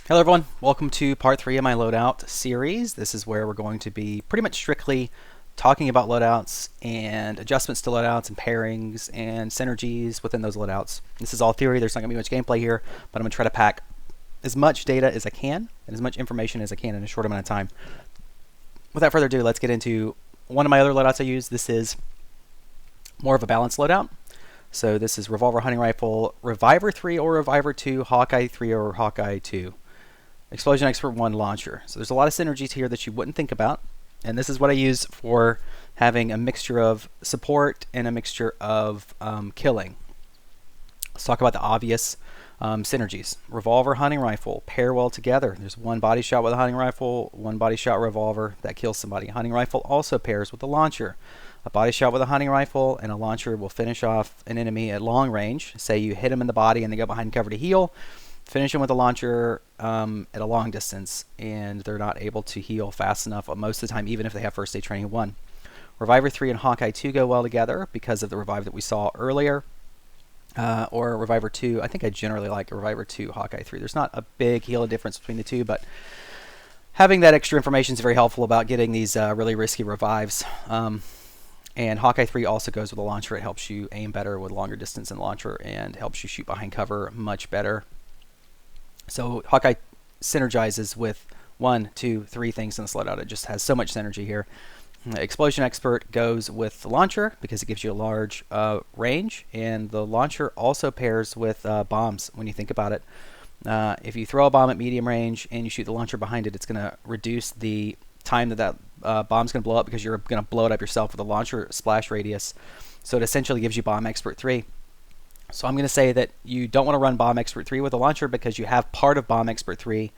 Hello everyone, welcome to part 3 of my loadout series. This is where we're going to be pretty much strictly talking about loadouts and adjustments to loadouts and pairings and synergies within those loadouts. This is all theory, there's not going to be much gameplay here, but I'm going to try to pack as much data as I can and as much information as I can in a short amount of time. Without further ado, let's get into one of my other loadouts I use. This is more of a balanced loadout. So this is Revolver Hunting Rifle, Reviver 3 or Reviver 2, Hawkeye 3 or Hawkeye 2. Explosion Expert 1 launcher. So there's a lot of synergies here that you wouldn't think about. And this is what I use for having a mixture of support and a mixture of killing. Let's talk about the obvious synergies. Revolver Hunting Rifle pair well together. There's one body shot with a hunting rifle, one body shot revolver that kills somebody. Hunting rifle also pairs with a launcher. A body shot with a hunting rifle and a launcher will finish off an enemy at long range. Say you hit them in the body and they go behind cover to heal. Finish them with a launcher at a long distance, and they're not able to heal fast enough most of the time, even if they have first aid training 1. Reviver 3 and Hawkeye 2 go well together because of the revive that we saw earlier. Or Reviver 2, I think I generally like Reviver 2, Hawkeye 3. There's not a big heal difference between the two, but having that extra information is very helpful about getting these really risky revives. And Hawkeye 3 also goes with a launcher. It helps you aim better with longer distance in the launcher and helps you shoot behind cover much better. So Hawkeye synergizes with 1, 2, 3 things in this loadout. It just has so much synergy here. Explosion Expert goes with the launcher because it gives you a large range, and the launcher also pairs with bombs when you think about it. If you throw a bomb at medium range and you shoot the launcher behind it, it's going to reduce the time that bomb's going to blow up because you're going to blow it up yourself with a launcher splash radius. So it essentially gives you Bomb Expert 3. So I'm going to say that you don't want to run Bomb Expert 3 with a launcher because you have part of Bomb Expert 3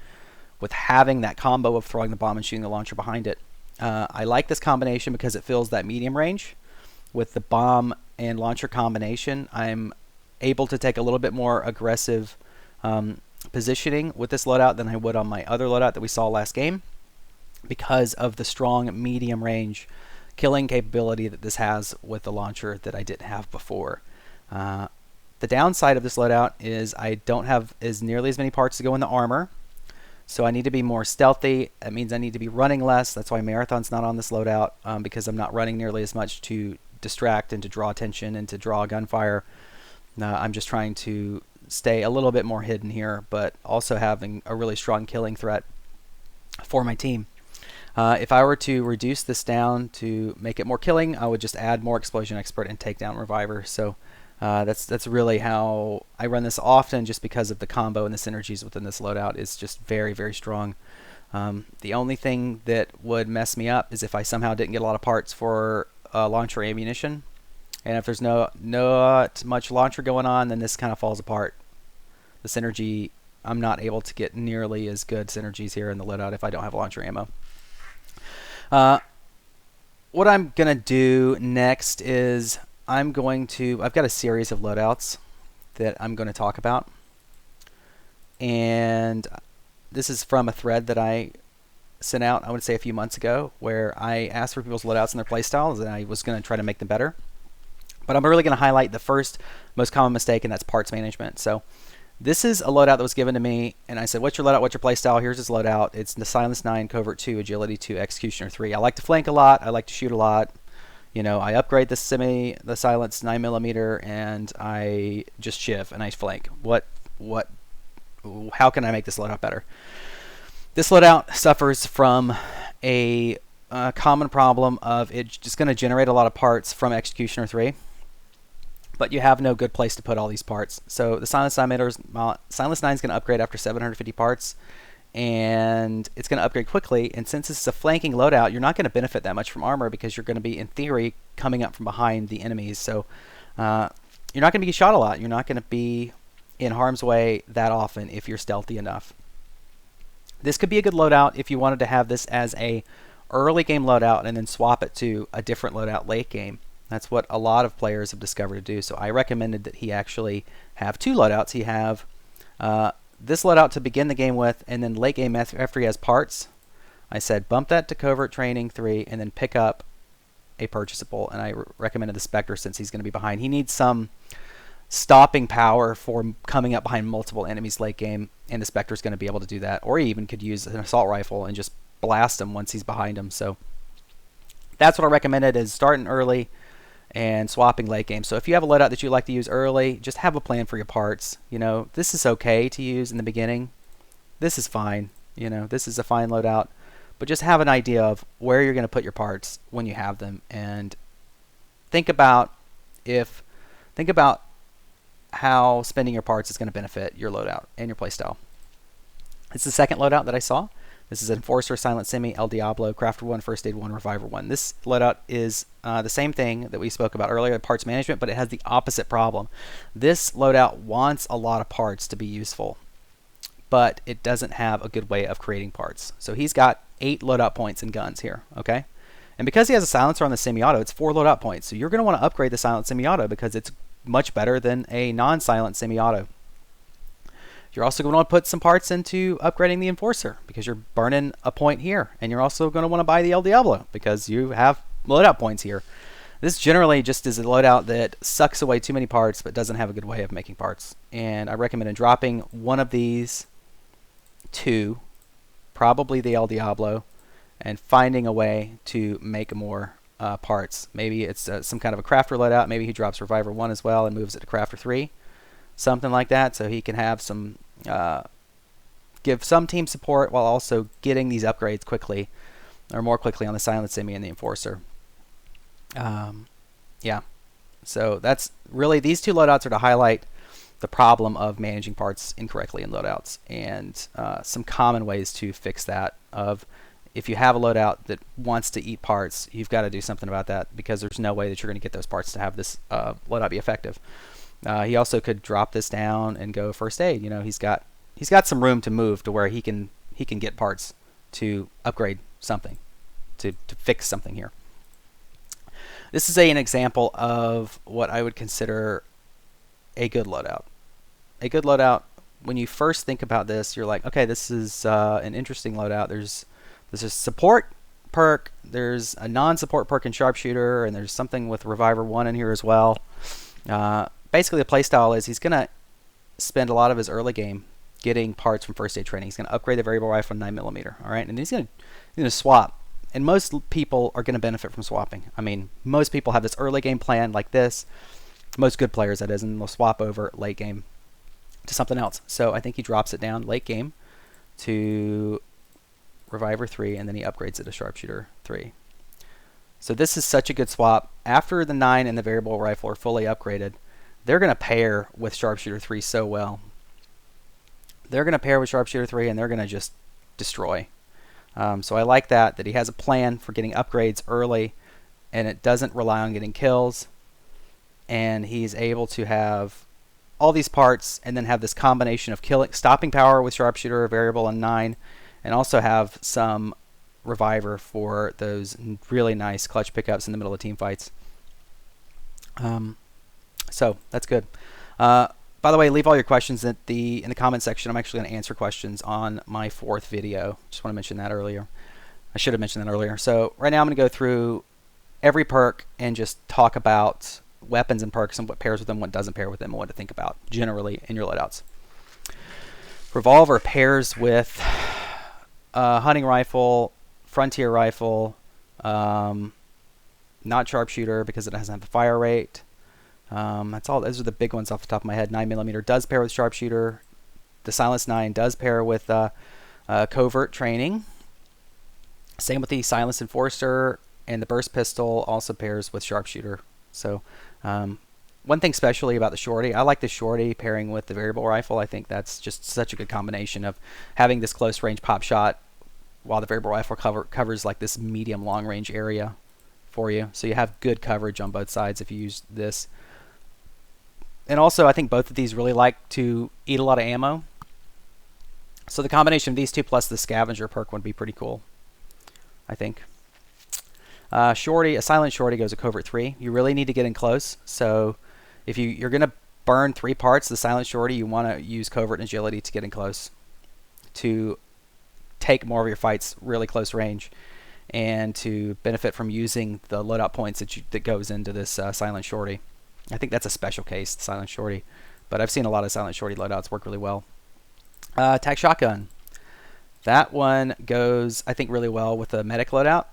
with having that combo of throwing the bomb and shooting the launcher behind it. I like this combination because it fills that medium range. With the bomb and launcher combination, I'm able to take a little bit more aggressive positioning with this loadout than I would on my other loadout that we saw last game because of the strong medium range killing capability that this has with the launcher that I didn't have before. The downside of this loadout is I don't have nearly as many parts to go in the armor, so I need to be more stealthy. That means I need to be running less. That's why Marathon's not on this loadout, because I'm not running nearly as much to distract and to draw attention and to draw gunfire. I'm just trying to stay a little bit more hidden here, but also having a really strong killing threat for my team. If I were to reduce this down to make it more killing, I would just add more Explosion Expert and take down Reviver. So that's really how I run this often, just because of the combo and the synergies within this loadout is just very, very strong. The only thing that would mess me up is if I somehow didn't get a lot of parts for launcher ammunition. And if there's not much launcher going on, then this kind of falls apart. The synergy, I'm not able to get nearly as good synergies here in the loadout if I don't have launcher ammo. What I'm going to do next is I've got a series of loadouts that I'm going to talk about. And this is from a thread that I sent out, I would say a few months ago, where I asked for people's loadouts and their playstyles, and I was going to try to make them better. But I'm really going to highlight the first most common mistake, and that's parts management. So this is a loadout that was given to me, and I said, what's your loadout, what's your playstyle? Here's his loadout. It's the Silence 9, Covert 2, Agility 2, Executioner 3. I like to flank a lot. I like to shoot a lot. You know, I upgrade the Silence 9mm, and I just shiv and I flank. How can I make this loadout better? This loadout suffers from a common problem of it's just going to generate a lot of parts from Executioner 3, but you have no good place to put all these parts. So the Silence 9 is going to upgrade after 750 parts, and it's going to upgrade quickly. And since this is a flanking loadout, you're not going to benefit that much from armor because you're going to be, in theory, coming up from behind the enemies. So you're not going to be shot a lot. You're not going to be in harm's way that often if you're stealthy enough. This could be a good loadout if you wanted to have this as a early game loadout and then swap it to a different loadout late game. That's what a lot of players have discovered to do. So I recommended that he actually have two loadouts. He have this loadout to begin the game with, and then late game after he has parts, I said bump that to Covert Training 3 and then pick up a purchasable. And I recommended the Spectre since he's going to be behind. He needs some stopping power for coming up behind multiple enemies late game, and the Spectre's going to be able to do that. Or he even could use an assault rifle and just blast him once he's behind him. So that's what I recommended, is starting early and swapping late game. So if you have a loadout that you like to use early, just have a plan for your parts. You know, this is okay to use in the beginning. This is fine. You know, this is a fine loadout. But just have an idea of where you're going to put your parts when you have them, and think about how spending your parts is going to benefit your loadout and your playstyle. It's the second loadout that I saw. This is Enforcer, Silent Semi, El Diablo, Crafter 1, First Aid 1, Reviver 1. This loadout is the same thing that we spoke about earlier, parts management, but it has the opposite problem. This loadout wants a lot of parts to be useful, but it doesn't have a good way of creating parts. So he's got 8 loadout points in guns here, okay? And because he has a silencer on the semi-auto, it's 4 loadout points. So you're going to want to upgrade the silent semi-auto because it's much better than a non-silent semi-auto. You're also going to want to put some parts into upgrading the Enforcer because you're burning a point here. And you're also going to want to buy the El Diablo because you have loadout points here. This generally just is a loadout that sucks away too many parts but doesn't have a good way of making parts. And I recommend dropping one of these 2, probably the El Diablo, and finding a way to make more parts. Maybe it's some kind of a crafter loadout. Maybe he drops Reviver 1 as well and moves it to crafter 3. Something like that, so he can have some give some team support while also getting these upgrades quickly, or more quickly, on the Silent Semi and the Enforcer. Yeah, so that's really, these 2 loadouts are to highlight the problem of managing parts incorrectly in loadouts, and some common ways to fix that. Of if you have a loadout that wants to eat parts, you've got to do something about that, because there's no way that you're going to get those parts to have this loadout be effective. He also could drop this down and go First Aid. You know, he's got some room to move to where he can get parts to upgrade something, to fix something here. This is an example of what I would consider a good loadout. A good loadout, when you first think about this, you're like, okay, this is an interesting loadout. There's a support perk, there's a non-support perk in Sharpshooter, and there's something with Reviver 1 in here as well. Basically, the playstyle is he's going to spend a lot of his early game getting parts from First Aid training. He's going to upgrade the variable rifle 9mm, all right? And he's going to swap. And most people are going to benefit from swapping. I mean, most people have this early game plan like this. Most good players, that is, and they'll swap over late game to something else. So I think he drops it down late game to Reviver 3, and then he upgrades it to Sharpshooter 3. So this is such a good swap. After the 9 and the variable rifle are fully upgraded, they're going to pair with Sharpshooter 3 so well. They're going to pair with Sharpshooter 3, and they're going to just destroy. So I like that he has a plan for getting upgrades early, and it doesn't rely on getting kills. And he's able to have all these parts, and then have this combination of stopping power with Sharpshooter, variable, and 9, and also have some Reviver for those really nice clutch pickups in the middle of team fights. So that's good. By the way, leave all your questions in the comment section. I'm actually going to answer questions on my 4th video. Just want to mention that earlier. I should have mentioned that earlier. So right now I'm going to go through every perk and just talk about weapons and perks and what pairs with them, what doesn't pair with them, and what to think about generally in your loadouts. Revolver pairs with hunting rifle, frontier rifle, not sharpshooter because it doesn't have the fire rate. That's all. Those are the big ones off the top of my head. 9mm does pair with sharpshooter. The Silence 9 does pair with covert training. Same with the Silence Enforcer, and the burst pistol also pairs with sharpshooter. So one thing specially about the shorty, I like the shorty pairing with the variable rifle. I think that's just such a good combination of having this close range pop shot while the variable rifle covers like this medium long range area for you. So you have good coverage on both sides if you use this. And also, I think both of these really like to eat a lot of ammo. So the combination of these two plus the scavenger perk would be pretty cool, I think. Shorty, a silent shorty goes a covert 3. You really need to get in close. So if you're going to burn 3 parts, the silent shorty, you want to use covert and agility to get in close, to take more of your fights really close range, and to benefit from using the loadout points that goes into this silent shorty. I think that's a special case, the Silent Shorty. But I've seen a lot of Silent Shorty loadouts work really well. Tag Shotgun. That one goes, I think, really well with a medic loadout.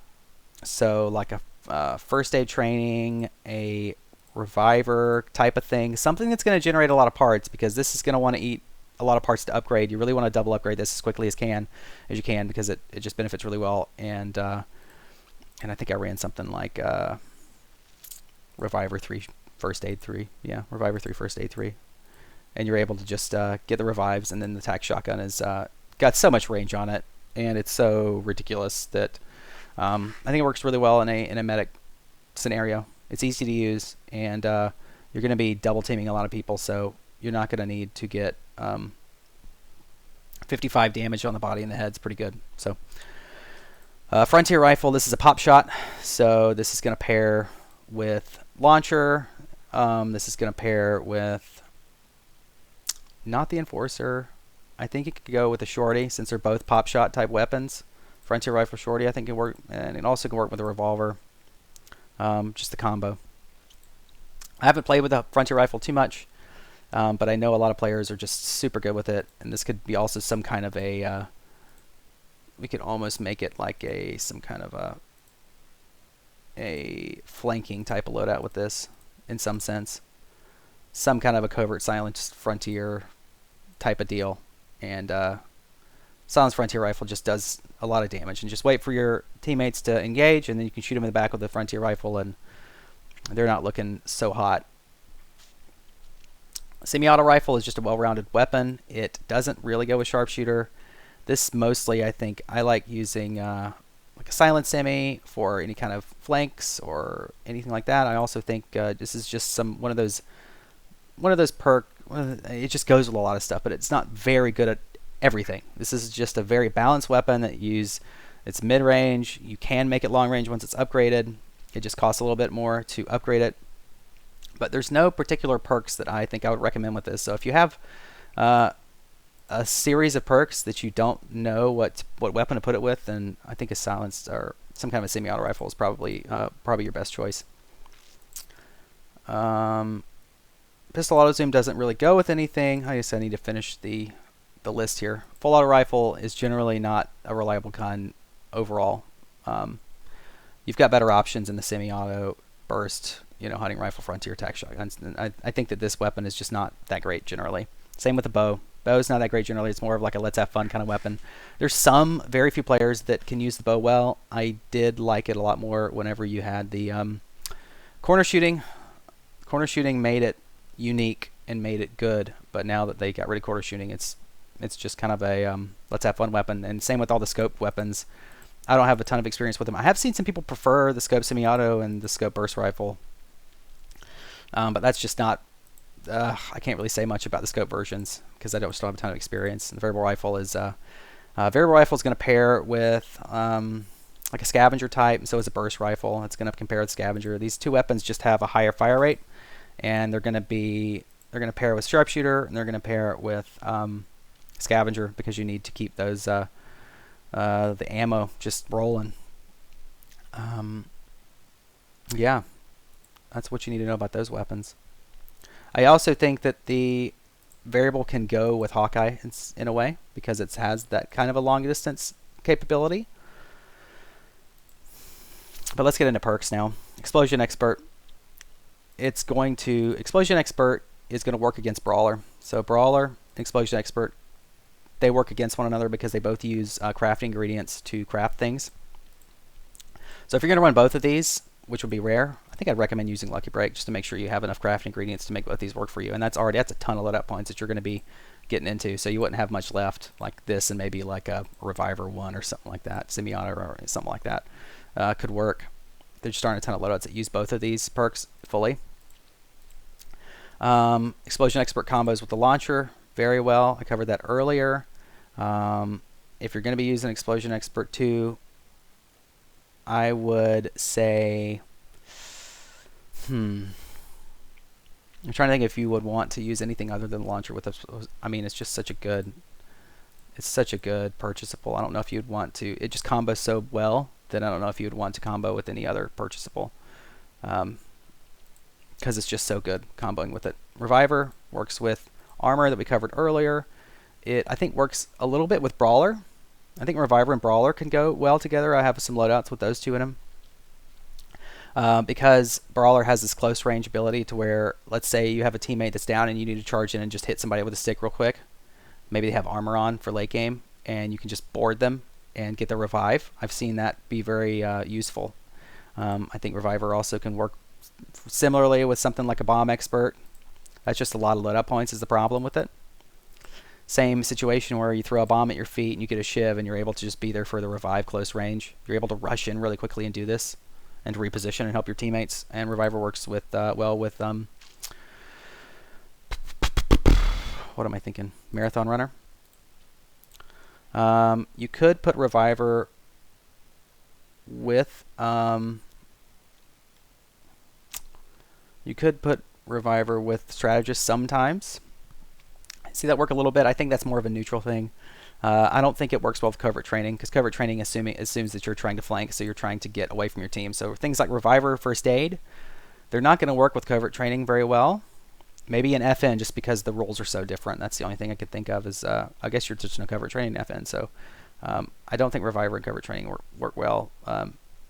So like a first aid training, a reviver type of thing. Something that's going to generate a lot of parts, because this is going to want to eat a lot of parts to upgrade. You really want to double upgrade this as quickly as you can, because it just benefits really well. And I think I ran something like Reviver 3, First Aid 3. Yeah, Reviver 3, First Aid 3. And you're able to just get the revives, and then the Tac Shotgun is got so much range on it, and it's so ridiculous that I think it works really well in a medic scenario. It's easy to use, and you're going to be double teaming a lot of people, so you're not going to need to get 55 damage on the body and the head. It's pretty good. So Frontier Rifle, this is a pop shot, so this is going to pair with launcher. This is going to pair with not the Enforcer. I think it could go with the Shorty, since they're both pop shot type weapons. Frontier Rifle Shorty, I think can work, and it also can work with a revolver. Just the combo. I haven't played with the Frontier Rifle too much, but I know a lot of players are just super good with it, and this could be also some kind of a we could almost make it like some kind of a flanking type of loadout with this, in some sense. Some kind of a covert silence frontier type of deal. And Silence Frontier Rifle just does a lot of damage. And just wait for your teammates to engage, and then you can shoot them in the back with the Frontier Rifle, and they're not looking so hot. Semi-auto rifle is just a well-rounded weapon. It doesn't really go with sharpshooter. This mostly, I think, I like using like a silent semi for any kind of flanks or anything like that. I also think this is just one of those perk. It just goes with a lot of stuff, but it's not very good at everything. This is just a very balanced weapon that it's mid-range. You can make it long-range once it's upgraded. It just costs a little bit more to upgrade it. But there's no particular perks that I think I would recommend with this. So if you have a series of perks that you don't know what weapon to put it with, then I think a silenced or some kind of a semi-auto rifle is probably your best choice. Pistol auto zoom doesn't really go with anything. I guess I need to finish the list here. Full auto rifle is generally not a reliable gun overall. You've got better options in the semi-auto, burst, hunting rifle, frontier, tac shotguns. I think that this weapon is just not that great generally. Same with the bow. Bow's not that great generally. It's more of like a let's have fun kind of weapon. There's very few players that can use the bow well. I did like it a lot more whenever you had the corner shooting. Corner shooting made it unique and made it good, but now that they got rid of quarter shooting, it's just kind of a let's have fun weapon. And same with all the scope weapons. I don't have a ton of experience with them. I have seen some people prefer the scope semi-auto and the scope burst rifle, but that's just not. I can't really say much about the scope versions because I don't still have a ton of experience. And the variable rifle is going to pair with like a scavenger type, and so is a burst rifle. It's going to compare with scavenger. These two weapons just have a higher fire rate, and they're going to pair with sharpshooter, and they're going to pair with scavenger, because you need to keep those the ammo just rolling. Yeah, that's what you need to know about those weapons. I also think that the variable can go with Hawkeye in a way, because it has that kind of a long distance capability. But let's get into perks now. Explosion Expert. Explosion Expert is going to work against Brawler. So Brawler and Explosion Expert, they work against one another because they both use crafting ingredients to craft things. So if you're going to run both of these, which would be rare, I think I'd recommend using Lucky Break just to make sure you have enough crafting ingredients to make both these work for you. And that's a ton of loadout points that you're going to be getting into, so you wouldn't have much left like this, and maybe like a Reviver 1 or something like that, semi-auto or something like that could work. There just aren't a ton of loadouts that use both of these perks fully. Explosion Expert combos with the launcher very well. I covered that earlier. If you're going to be using Explosion Expert 2, I would say, I'm trying to think if you would want to use anything other than the launcher with this. I mean, it's just such a good purchasable. I don't know if you'd want to. It just combos so well that I don't know if you would want to combo with any other purchasable. Kind because it's just so good comboing with it. Reviver works with armor that we covered earlier. It, I think, works a little bit with Brawler. I think Reviver and Brawler can go well together. I have some loadouts with those two in them. Because Brawler has this close range ability to where, let's say you have a teammate that's down and you need to charge in and just hit somebody with a stick real quick. Maybe they have armor on for late game, and you can just board them and get the revive. I've seen that be very useful. I think Reviver also can work similarly with something like a Bomb Expert. That's just a lot of loadout points is the problem with it. Same situation where you throw a bomb at your feet and you get a shiv and you're able to just be there for the revive close range. You're able to rush in really quickly and do this and to reposition and help your teammates. And Reviver works with well with what am I thinking? Marathon Runner. You could put Reviver with Strategist sometimes. I see that work a little bit. I think that's more of a neutral thing. I don't think it works well with covert training, because covert training assumes that you're trying to flank, so you're trying to get away from your team. So things like Reviver, First Aid, they're not going to work with covert training very well. Maybe in FN, just because the roles are so different. That's the only thing I could think of is, I guess you're just no covert training in FN, so I don't think Reviver and covert training work well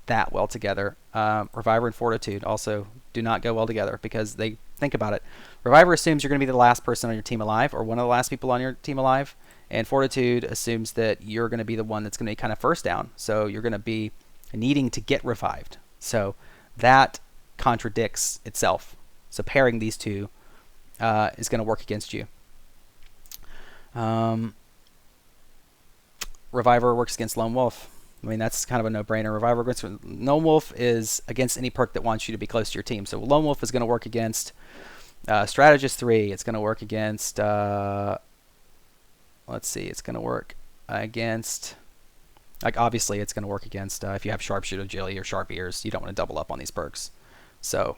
that well together. Reviver and Fortitude also do not go well together, because they think about it. Reviver assumes you're going to be the last person on your team alive, or one of the last people on your team alive, and Fortitude assumes that you're going to be the one that's going to be kind of first down, so you're going to be needing to get revived. So that contradicts itself. So pairing these two is going to work against you. Reviver works against Lone Wolf. I mean, that's kind of a no-brainer. Reviver against Lone Wolf is against any perk that wants you to be close to your team. So Lone Wolf is going to work against Strategist 3. It's going to work against, let's see, it's going to work against, like, obviously it's going to work against, if you have Sharpshooter Agility or Sharp Ears, you don't want to double up on these perks. So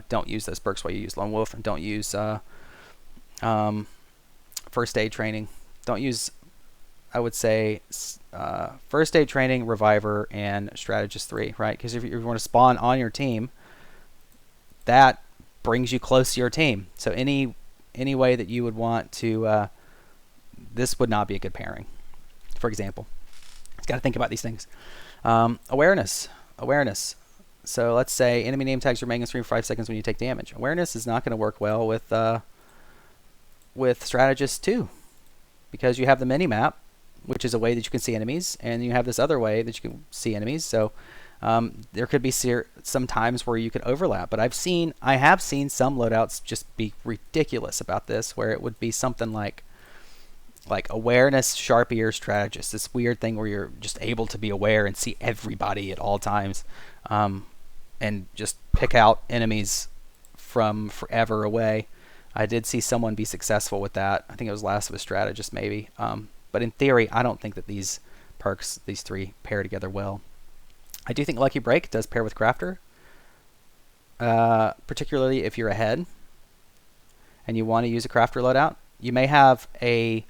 don't use those perks while you use Lone Wolf, and don't use First Aid Training. Don't use, I would say, First Aid Training, Reviver, and Strategist 3, right? Because if you want to spawn on your team, that brings you close to your team. So any way that you would want to, this would not be a good pairing, for example. You've got to think about these things. Awareness. So let's say enemy name tags remain on screen for 5 seconds when you take damage. Awareness is not going to work well with Strategist 2, because you have the mini-map, which is a way that you can see enemies, and you have this other way that you can see enemies. So there could be some times where you could overlap. But I have seen some loadouts just be ridiculous about this, where it would be something like awareness, sharp ear, strategist. This weird thing where you're just able to be aware and see everybody at all times, and just pick out enemies from forever away. I did see someone be successful with that. I think it was Last of Us Strategist, maybe. But in theory, I don't think that these perks, these three, pair together well. I do think Lucky Break does pair with Crafter, particularly if you're ahead and you want to use a Crafter loadout. You may have a...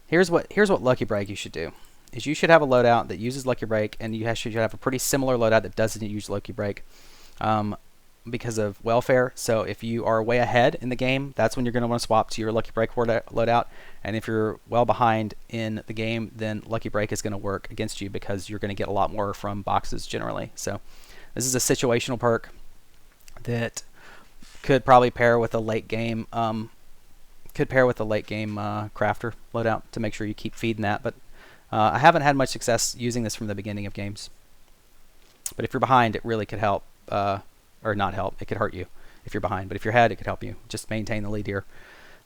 Here's what Lucky Break you should do. Is you should have a loadout that uses Lucky Break, and you should have a pretty similar loadout that doesn't use Lucky Break. Because of welfare. So if you are way ahead in the game, that's when you're going to want to swap to your Lucky Break loadout. And if you're well behind in the game, then Lucky Break is going to work against you, because you're going to get a lot more from boxes generally. So this is a situational perk that could probably pair with a late game crafter loadout to make sure you keep feeding that. But I haven't had much success using this from the beginning of games. But if you're behind, it really could help. Or not help. It could hurt you if you're behind. But if you're ahead, it could help you. Just maintain the lead here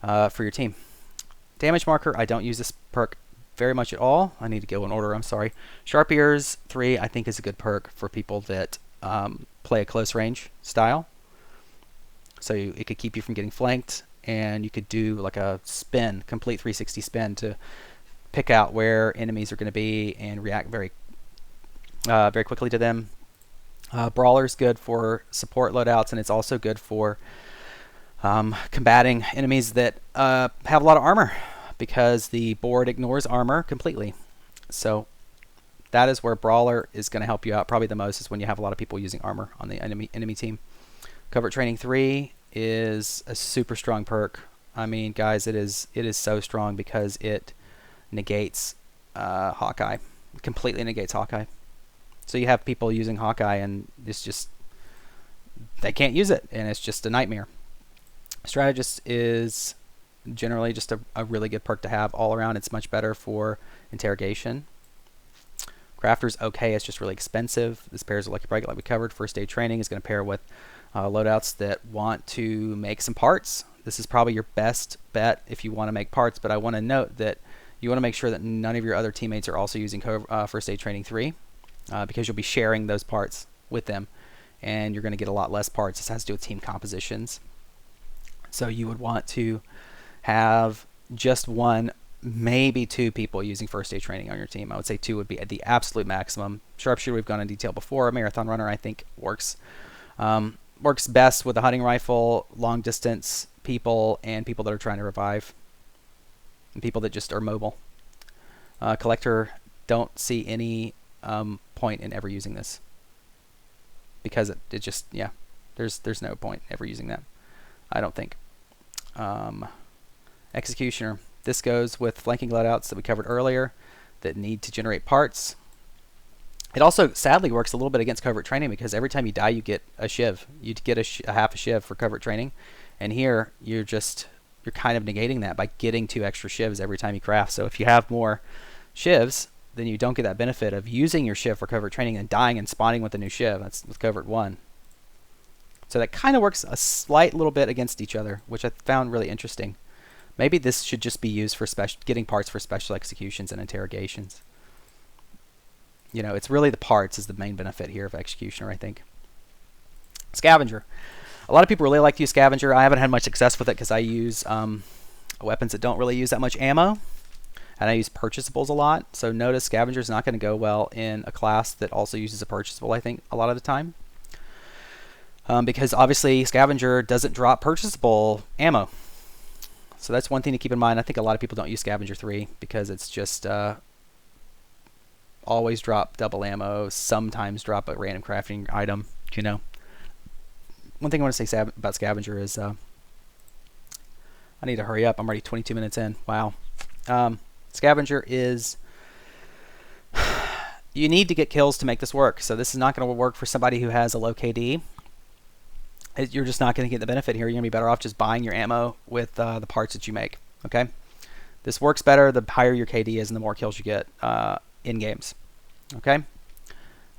for your team. Damage Marker. I don't use this perk very much at all. I need to go in order. I'm sorry. Sharp Ears 3 I think is a good perk for people that play a close range style. So it could keep you from getting flanked, and you could do like a spin, complete 360 spin, to pick out where enemies are going to be and react very quickly to them. Brawler's good for support loadouts, and it's also good for combating enemies that have a lot of armor, because the board ignores armor completely. So that is where Brawler is going to help you out probably the most, is when you have a lot of people using armor on the enemy team. Covert Training 3 is a super strong perk. I mean, guys, it is so strong because it negates Hawkeye. Completely negates Hawkeye. So you have people using Hawkeye and it's just, they can't use it and it's just a nightmare. Strategist is generally just a really good perk to have all around. It's much better for interrogation. Crafter's okay, it's just really expensive. This pairs with Lucky Break like we covered. First aid training is going to pair with loadouts that want to make some parts. This is probably your best bet if you want to make parts, but I want to note that you want to make sure that none of your other teammates are also using First Aid Training 3 because you'll be sharing those parts with them and you're going to get a lot less parts. This has to do with team compositions. So you would want to have just one, maybe two people using First Aid Training on your team. I would say two would be at the absolute maximum. Sharpshooter we've gone in detail before. Marathon Runner I think works best with a hunting rifle, long distance people, and people that are trying to revive, and people that just are mobile. Collector, don't see any point in ever using this because it just, yeah, there's no point ever using that, I don't think. Executioner, this goes with flanking loadouts that we covered earlier that need to generate parts. It also sadly works a little bit against covert training because every time you die you get a shiv. You get a half a shiv for covert training, and here you're kind of negating that by getting 2 extra shivs every time you craft. So if you have more shivs, then you don't get that benefit of using your shiv for covert training and dying and spawning with a new shiv. That's with covert 1. So that kind of works a slight little bit against each other, which I found really interesting. Maybe this should just be used for getting parts for special executions and interrogations. You know, it's really the parts is the main benefit here of Executioner, I think. Scavenger. A lot of people really like to use Scavenger. I haven't had much success with it because I use weapons that don't really use that much ammo. And I use purchasables a lot. So notice Scavenger is not going to go well in a class that also uses a purchasable, I think, a lot of the time. Because obviously Scavenger doesn't drop purchasable ammo. So that's one thing to keep in mind. I think a lot of people don't use Scavenger 3 because it's just always drop double ammo, sometimes drop a random crafting item, you know. One thing I want to say about Scavenger is I need to hurry up. I'm already 22 minutes in. Wow. Scavenger is, you need to get kills to make this work. So this is not going to work for somebody who has a low KD. You're just not going to get the benefit here. You're going to be better off just buying your ammo with the parts that you make. Okay. This works better the higher your KD is and the more kills you get in games. Okay.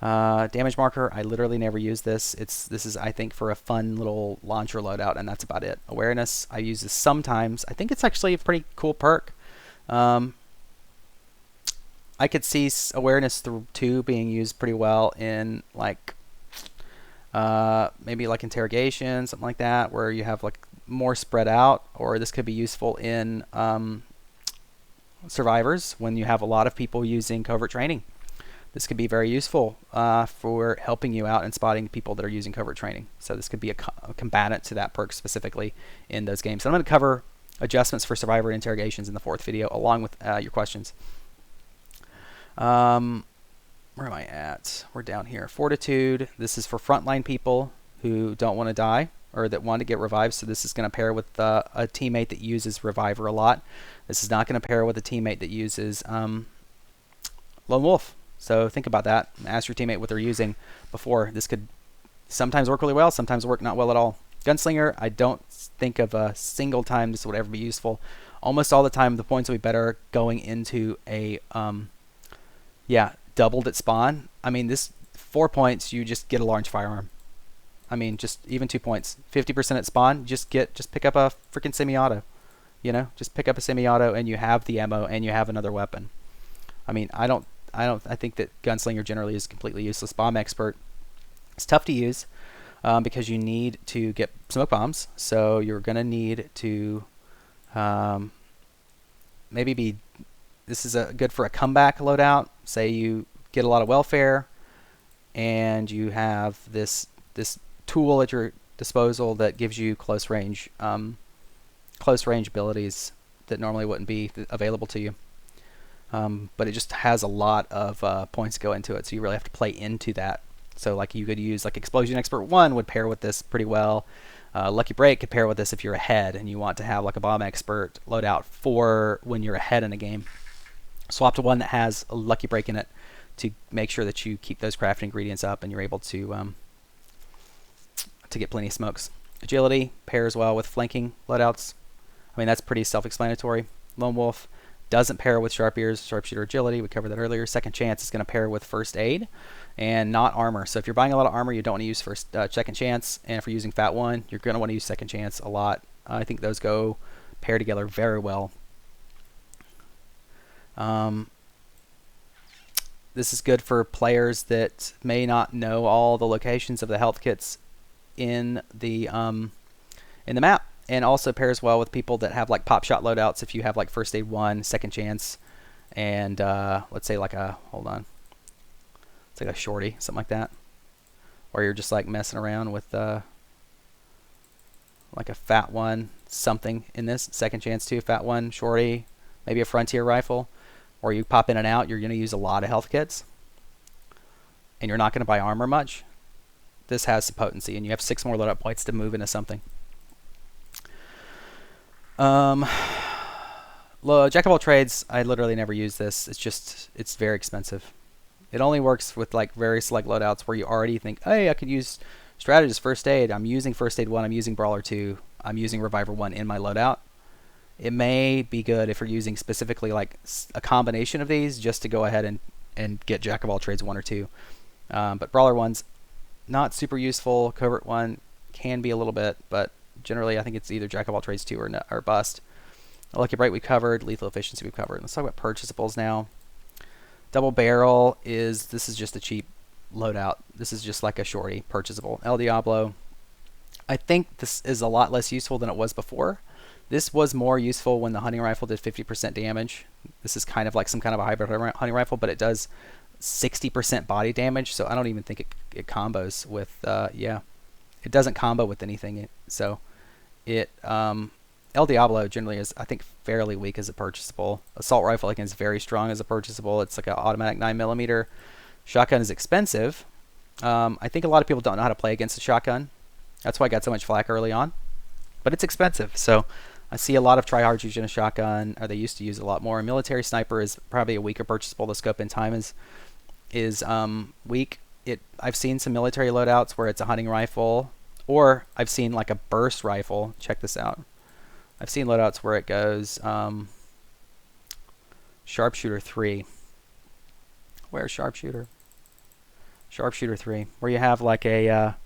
Damage marker, I literally never use this. This is I think for a fun little launcher loadout, and that's about it. Awareness, I use this sometimes. I think it's actually a pretty cool perk. I could see awareness 2 being used pretty well in like maybe like interrogation, something like that, where you have like more spread out, or this could be useful in survivors when you have a lot of people using covert training. This could be very useful for helping you out and spotting people that are using covert training. So this could be a combatant to that perk specifically in those games. So I'm going to cover adjustments for survivor interrogations in the 4th video along with your questions. Where am I at? We're down here. Fortitude. This is for frontline people who don't want to die or that want to get revived. So this is going to pair with a teammate that uses Reviver a lot. This is not going to pair with a teammate that uses Lone Wolf. So think about that. Ask your teammate what they're using before. This could sometimes work really well, sometimes work not well at all. Gunslinger, I don't think of a single time this would ever be useful. Almost all the time the points will be better going into a doubled at spawn. I mean, this 4 points you just get a large firearm. I mean, just even 2 points. 50% at spawn, just pick up a freaking semi-auto. You know, just pick up a semi-auto and you have the ammo and you have another weapon. I mean, I think that Gunslinger generally is completely useless. Bomb Expert, it's tough to use because you need to get smoke bombs. So you're going to need to this is good for a comeback loadout. Say you get a lot of welfare and you have this tool at your disposal that gives you close range abilities that normally wouldn't be available to you. But it just has a lot of points go into it, so you really have to play into that. So like you could use like Explosion Expert 1 would pair with this pretty well. Lucky Break could pair with this if you're ahead and you want to have like a bomb expert loadout for when you're ahead in a game. Swap to one that has a Lucky Break in it to make sure that you keep those crafting ingredients up and you're able to get plenty of smokes. Agility pairs well with flanking loadouts. I mean, that's pretty self-explanatory. Lone Wolf doesn't pair with Sharp Ears, Sharpshooter Agility. We covered that earlier. Second Chance is going to pair with First Aid and not Armor. So if you're buying a lot of armor, you don't want to use Second Chance. And if you're using Fat One, you're going to want to use Second Chance a lot. I think those go pair together very well. This is good for players that may not know all the locations of the health kits in the map, and also pairs well with people that have like pop shot loadouts. If you have like First Aid 1, Second Chance, and let's say like a it's like a shorty, something like that, or you're just like messing around with like a Fat One something in this Second Chance 2, Fat One, shorty, maybe a Frontier rifle, or you pop in and out. You're going to use a lot of health kits, and you're not going to buy armor much. This has some potency, and you have 6 more loadout points to move into something. Jack of all trades, I literally never use this. It's very expensive. It only works with like very select loadouts where you already think, hey, I could use Strategist, First Aid. I'm using First Aid 1, I'm using Brawler 2, I'm using Reviver 1 in my loadout. It may be good if you're using specifically like a combination of these just to go ahead and get Jack of all trades 1 or 2. But Brawler 1's not super useful. Covert 1 can be a little bit, but generally I think it's either Jack of all trades 2 or bust. Lucky Bright we covered. Lethal Efficiency we covered. Let's talk about purchasables now. Double Barrel this is just a cheap loadout. This is just like a shorty purchasable. El Diablo, I think this is a lot less useful than it was before. This was more useful when the hunting rifle did 50% damage. This is kind of like some kind of a hybrid hunting rifle, but it does 60% body damage, so I don't even think it combos with it doesn't combo with anything. El Diablo generally is, I think, fairly weak as a purchasable. Assault rifle again is very strong as a purchasable. It's like an automatic 9mm. Shotgun is expensive. I think a lot of people don't know how to play against a shotgun. That's why I got so much flack early on. But it's expensive, so I see a lot of tryhards using a shotgun, or they used to use it a lot more. A military sniper is probably a weaker purchasable. The scope in time is weak. I've seen some military loadouts where it's a hunting rifle, or I've seen like a burst rifle. Check this out. I've seen loadouts where it goes Sharpshooter 3. Where's Sharpshooter? Sharpshooter 3, where you have like where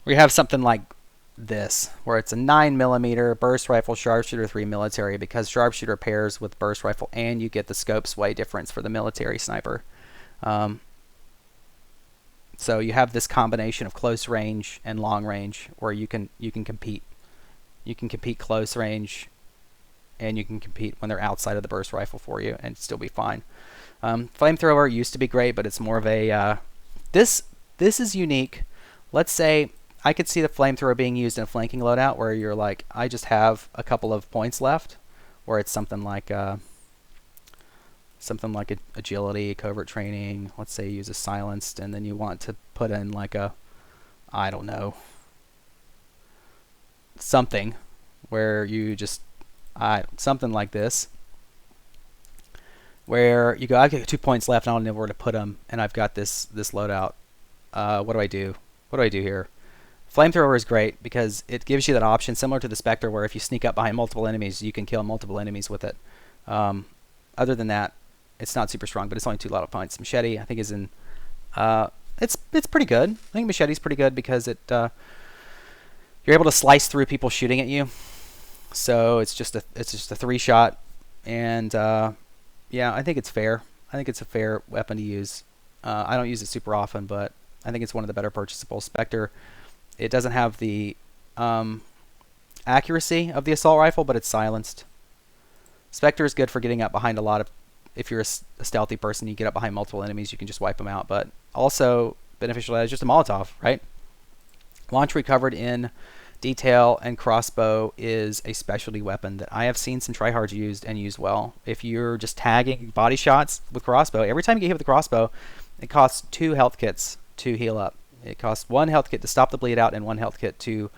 you have something like this, where it's a 9mm burst rifle Sharpshooter 3 military, because Sharpshooter pairs with burst rifle and you get the scope sway difference for the military sniper. So you have this combination of close range and long range where you can compete. You can compete close range, and you can compete when they're outside of the burst rifle for you and still be fine. Flamethrower used to be great, but it's more of a this is unique. Let's say I could see the flamethrower being used in a flanking loadout where you're like, I just have a couple of points left, where it's something like agility, covert training. Let's say you use a silenced, and then you want to put in like a, I don't know, something where you just something like this, where you go, I've got 2 points left, and I don't know where to put them, and I've got this loadout. What do I do? What do I do here? Flamethrower is great because it gives you that option, similar to the Spectre, where if you sneak up behind multiple enemies, you can kill multiple enemies with it. Other than that, it's not super strong, but it's only 2 loadout points. Machete, I think, is in. It's pretty good. I think Machete's pretty good because you're able to slice through people shooting at you. So it's just a 3-shot, and yeah, I think it's fair. I think it's a fair weapon to use. I don't use it super often, but I think it's one of the better purchasables. Spectre, it doesn't have the accuracy of the assault rifle, but it's silenced. Spectre is good for getting up behind a lot of. If you're a stealthy person, you get up behind multiple enemies, you can just wipe them out. But also beneficial as just a Molotov, right? Launch recovered in detail and crossbow is a specialty weapon that I have seen some tryhards used and used well. If you're just tagging body shots with crossbow, every time you get hit with the crossbow, it costs 2 health kits to heal up. It costs 1 health kit to stop the bleed out and 1 health kit to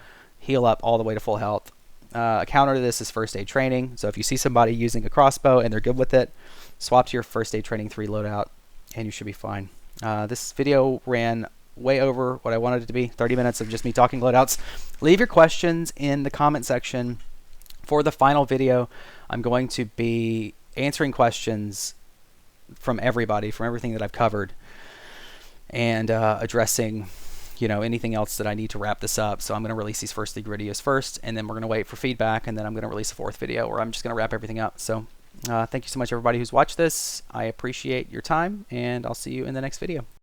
heal up all the way to full health. A counter to this is first aid training. So if you see somebody using a crossbow and they're good with it, swap to your first aid training 3 loadout and you should be fine. This video ran way over what I wanted it to be, 30 minutes of just me talking loadouts. Leave your questions in the comment section. For the final video, I'm going to be answering questions from everybody, from everything that I've covered, and addressing anything else that I need to wrap this up. So I'm going to release these first 3 videos first, and then we're going to wait for feedback, and then I'm going to release a 4th video where I'm just going to wrap everything up. So thank you so much, everybody who's watched this. I appreciate your time, and I'll see you in the next video.